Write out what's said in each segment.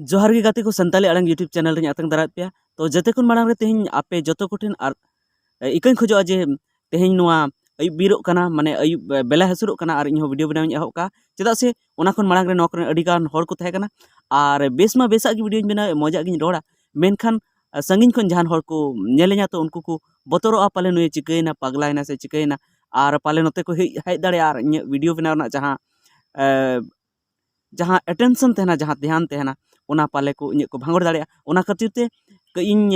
जोहार गे गाते को संताली आड़ांग यूट्यूब चैनल रे आतंग दारात पे तो जते कुन माड़ांग रे तेहिं आपे जतो कोठिन आर इकन खोजो जे तेहिं नोआ अयुब बीरोग कना माने अयुब बेला हसुरोग कना आर इनहो वीडियो बनाव एहब का चेदा से ओना खन माड़ांग रे नोआ कोन अडी गान हर को थाहे कना आर बेस मा बेसा गी वीडियो बनाव मजा गी रोड़ा मेनखान संगिन खन जहान हर को नेले냐 तो उनको को बतरो पाले नुए चिकैना पगलायना से चिकैना आर पाले नते को हेज दाड़े आर इन वीडियो बनाव ना जहाँ अटेंशन तहना जहाँ ध्यान तहना ओना पाले को इन को भांगड़ दाड़े ओना खातिर ते क इन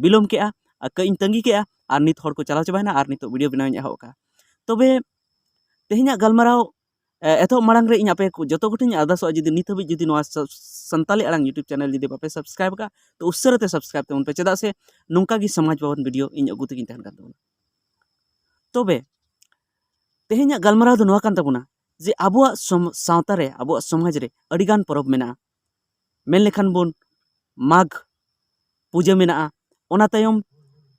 बिलोम के क इन तंगी के आर नित हर को चलाव चाबायना आर नित वीडियो बनाव एहब का तबे तेहिना गलमाराव एतो माड़ांग रे इन आपे को जतो गोटिन अरदासो जुदी नित हबि जुदी नोआ संताली आड़ांग यूट्यूब चैनल जुदी बापे सब्सक्राइब का तो उसरते सब्सक्राइब तबन पे चेदा से नोंका गी समाज बाबन वीडियो इन अगु तेगिन तहन कान तबन तबे तेहिना गलमाराव दो नोआ कान तबना जे आबुआ सावता रे आबुआ समाज रे अडिगान परब मेना मेन लेखान बोन माघ पूजा मेना ओना तायम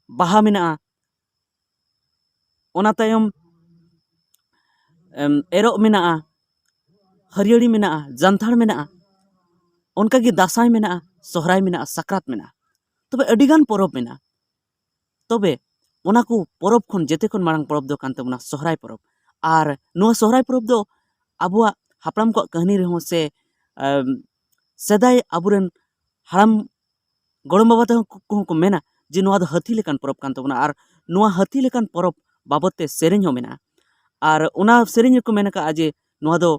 बाहा मेना ओना तायम एरोग मेना हरियड़ी मेना जानथाड़ मेना उनका गी दासाई मेना सोहराय मेना साक्रात मेना तबे अडिगान परब मेना तबे ओना को परब खन जेते खन मारंग परब दो कान तबना सोहराय परब आर नो सोहराय परब दो आबुआ हापड़ाम को कहानी रहो से सेदाय आबुरेन हाड़ाम गड़म बाबा तक को मेना जे नोआ दो हाथी लेकान परब कान तबना आर नोआ हाथी लेकान परब बाबते सेरेñ हो मेना आर ओना सेरेñ को मेना का जे नोआ दो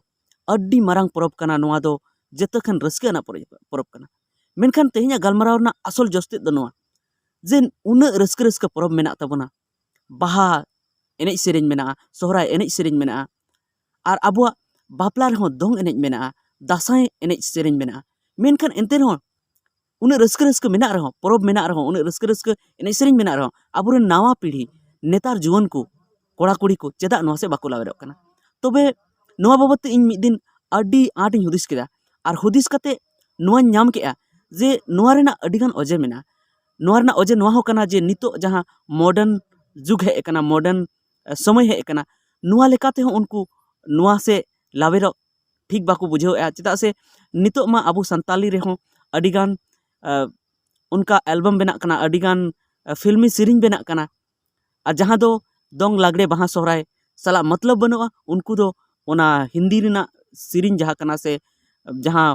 अड्डी मारंग परब कना नोआ दो जेतो खन रस्के ना परब कना मेनखान तेहिना गलमाराव ना असल जस्ते दो नोआ जे उना रस्के रस्के परब मेना तबना बाहा एनेज सेरेñ मेना सोहराय एनेज सेरेñ मेना आर आबुआ बापला रहो दोंग एनेज मेना दासाई एनेज सेरेñ मेना मेनखान एनते रहो उना रस्के रस्के मेना रहो परब मेना रहो उना रस्के रस्के एनेज सेरेñ मेना रहो आबुरेन नावा पीढ़ी नेतार जुवन को कोड़ा कुड़ी को चेदा नोआ से बाको लावेरक कना तबे नोआ बाबत इन मिद दिन अड्डी आट इन हुदिस केदा आर हुदिस कते नोआ नाम केआ जे नोआ रेना अडिगान अजे मेना नोआ रेना अजे नोआ हो कना जे नितो जहाँ मॉडर्न जुग हे कना मॉडर्न समय हे कना नोआ लेकाते हो उनको नोआ से लावेरक ठीक बाको बुझाव चेदा से नितो मा आबू संताली रे हो अडिगान उनका एल्बम बना कना अडिगान फिल्मी सीरीज बना कना और जहाँ दो दोंग लागड़े बाहा सोहराय साला मतलब बनुआ उनको दो ओना हिंदी रिना सीरीज जहाँ कना से जहाँ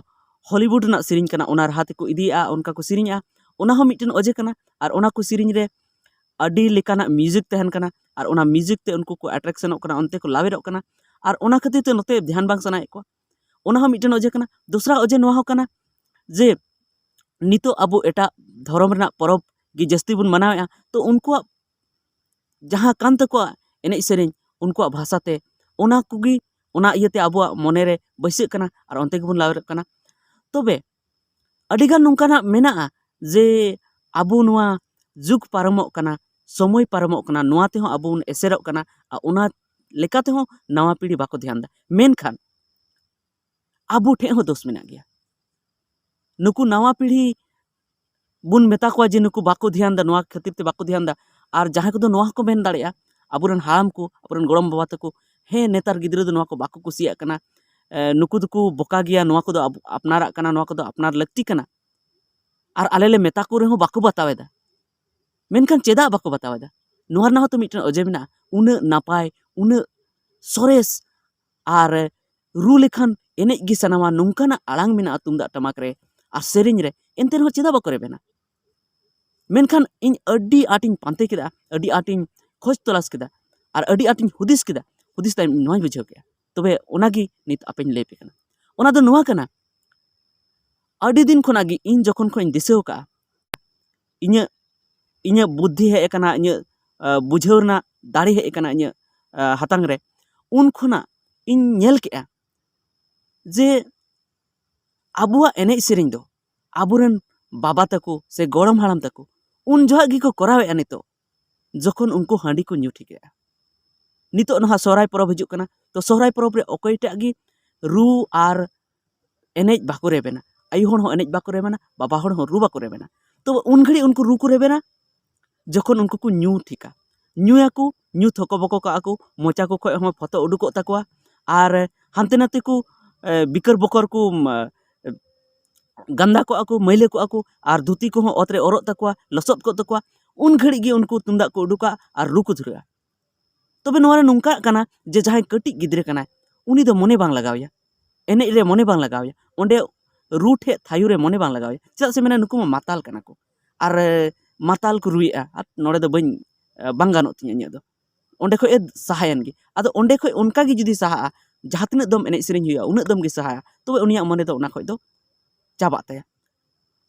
हॉलीवुड ना सीरीज कना ओना राहा तेको इदिया उनका को सीरीजा ओना हो मिटन अजे कना और ओना को सीरीज रे अडी लेकाना म्यूजिक तहन कना और ओना म्यूजिक ते उनको को अट्रैक्शन कना उनते को लावेरक कना और ओना खातिर ते नते ध्यान बांग सनाए को ओना हो मिटन अजे कना दूसरा अजे नोआ हो कना जे नितो अबो एटा धर्म रना परब गी जस्ती बुन मनावेआ तो उनको जहाँ कान तको एनेज सेरेñ उनको भाषाते ओना कुगी ओना इयते आबुआ मने रे बैसक कना और onte गेबुन लावेरक कना तबे अडिगान नोंकाना मेना जे आबु नोआ जुग पारमोक कना समय पारमोक कना नोआ ते हो आबु एसेरक कना ओना लेकाते हो नवा पीढ़ी बाको ध्यान दा मेनखान आबु ठे हो दोष मेना गया नुकु नवा पीढ़ी बुन मेता को जे नुकु बाको ध्यान दा नोआ खातिर ते बाको ध्यान दा और जहाँ को नोआ को मेन दाड़ेया आबुरन हाराम को आबुरन गड़म बाबा तको हे नेतार गिद्रा दो नोआ को बाको कुसिया कना नुकु दुकु बोका गया नोआ को दो अपनारा कना नोआ को दो अपनार लगती कना और आलेले मेता को रेहो बाको बतावेदा मेनखान चेदा बाको बतावेदा नोआ ना तो मिटन अजे मेना उना नापाय उना सोरेस और रू लेखान एनेज गी सनावा नोंकाना आड़ांग मेना तुमदा टमाक रे और सेरेñ रे एनते रहो चेदा बाको रेबेना मेनखान इन अड्डी आटिन पांते केदा अड्डी आटिन खोज तलाश केदा और अड्डी आटिन हुदिस केदा हुदिस ताइम नोआ बुझाव के तबे ओनागी नित आपेन ले पे कना ओना दो नोआ कना अड्डी दिन खोनागी इन जखन खोइन दिसेव का इnya इnya बुद्धि हे कना इnya बुझाव ना दाड़ी हे कना इnya हातांग रे उन खोना इन नेल केआ जे आबुआ एनेज सेरेñ दो आबुरन बाबा तको से गड़म हाड़ाम तको उन जहाँ गी को करावे नितो जखन उनको हांडी को न्यू ठिके नितो नहा सोहराय परब हिजुक कना तो सोहराय परब रे अकयटा गी रू और एनेज बाको रेबेना आयु हण हो एनेज बाको रेबेना बाबा हण हो रू बाको रेबेना तो उन घड़ी उनको रू को रेबेना जखन उनको को न्यू ठिका न्यूयाको न्यू थको बको का को मोचा को खय हो फतो उडुको तकवा और हानते नाते को बिकर बकर को गंदा को ako मैले को ako और धुती को ऑत रे ओरोग तकवा लसद को तकवा उन घड़ी गे उनको तुमदाग को उडुका और रू को धुरा तबे नोरे नुंका कना जे जहां कटी गिद्रे कना उनी दो मने बांग लगावया एने रे मने बांग लगावया ओंडे रू ठे थायु रे मने बांग लगावया चेदा से मेना नुकु माताल कना को और माताल को रुइया और नोडे दो बइन बांग गानो तिया इᱧ दो ओंडे खो ए सहायन गे आदो ओंडे खो उनका गे जुदी सहा जहां तिना दम एने सेरेñ हुआ उना दम गे सहाया तबे उनिया मने दो उना खो दो चाबा ताया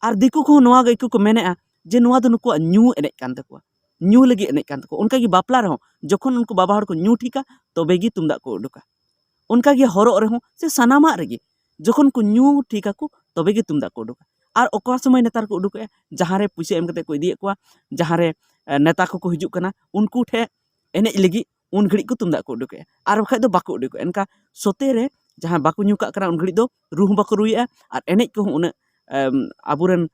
और दिकु को नोआ गइकु को मेनेआ जे नोआ दो नुकु न्यू एने कान तकवा न्यू लगी एने कान तको उनका गे बापला रहो जखन उनको बाबा हर को न्यू ठीका तबे गे तुमदा को उडुका उनका गे हरो रहो से सनामा रेगे जखन को न्यू ठीका को तबे गे तुमदा को उडुका और ओका समय नेतार को उडुका जहां रे पुइसा एम कते को इदिए कोआ जहां रे नेता को हिजुक कना उनको ठे एने लगी उन घड़ी को तुमदा को उडुका और बखा दो बाको उडुका एनका सोते रे जहां बाको न्यूका कना उन घड़ी दो रू बाको रुइया और एने को उन आबुरन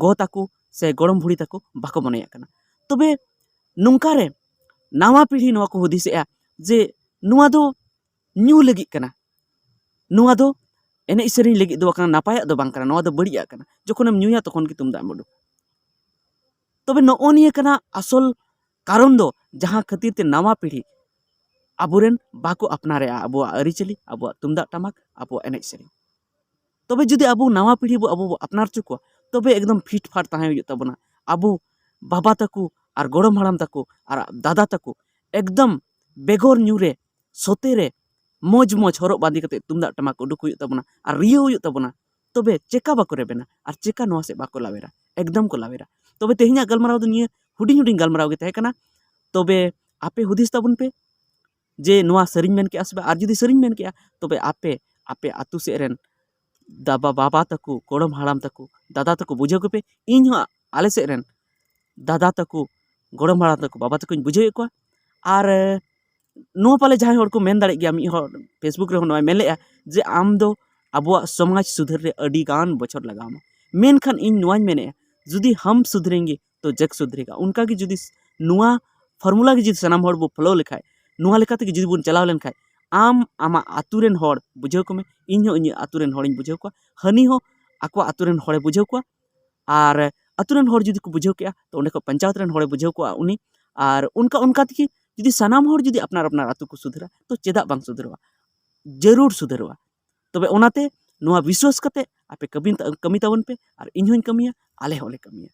गो ताको से गरम भुड़ी ताको बाको मनेया कना तबे नुंका रे नावा पीढ़ी नवा को हुदिसेआ जे नुआ दो न्यू लगी कना नुआ दो एने सेरेñ लगी दो कना नापाया दो बांग कना नुआ दो बड़िया कना जखोनेम न्यूया तखन की तुमदा मुडु तबे नो निये कना असल कारण दो जहां खातिर ते नावा पीढ़ी आबुरेन बाको अपनारे अबो अरिचली अबो तुमदा टमाक अबो एने सेरेñ तबे जुदी अबो नावा पीढ़ी बो अबो अपनार चुको तबे एकदम फिट फाट ताहे हुई तबना अबो बाबा तको और गरम हाड़ाम तको और दादा तको एकदम बेगोर न्यूरे सोतेरे मौज मौज हरब बांदी कते तुमदा टमाक उडुक हुई तबना और रियो हुई तबना तबे चेका बाको रेबेना और चेका नोआ से बाको लावेरा एकदम को लावेरा तबे तेहिना गलमाराव दो निये हुडिंग हुडिंग गलमाराव गे तहे कना तबे आपे हुदिस ताबुन पे जे नोआ सरिñ मेन के आसबे और जुदी सरिñ मेन के तबे आपे आपे आतु सेरेन दाबा बाबा तको गरम हाड़ाम तको दादा तको बुझाव के पे इन हो आले सेरेन दादा तको गरम हाड़ाम तको बाबा तको बुझाव को और नो पाले जहां हर को मेन दाड़े गया मी हर फेसबुक रे नोय मेलेआ जे आम दो अबुआ समाज सुधर रे अडी गान बछर लगामा मेनखान इन नोय मेने जुदी हम सुधरेंगे तो जग सुधरेगा उनका की जुदी नुआ फॉर्मूला की जुदी सनाम हर बो फॉलो लेखाय नुआ लेखाते जुदी बुन चलाव लेन खाय आम आमा आतुरेन हर बुझाव को में इन हो इन आतुरेन हर बुझाव को हनी हो आको आतुरेन हर बुझाव को और आतुरेन हर जुदी को बुझाव के तो उन्हें को पंचायत रेन हर बुझाव को उनी और उनका उनका तकी जुदी सनाम हर जुदी अपनार अपनार आतु को सुधरा तो चेदा बांग सुधरवा जरूर सुधरवा तबे ओनाते नोआ विश्वास कते आपे कमी तावन पे और इन होइन कमिया आले होले कमिया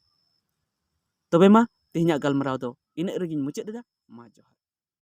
तबे मा तेहिना गलमराव दो इन रेगिन मुचाद दा मा जोहार।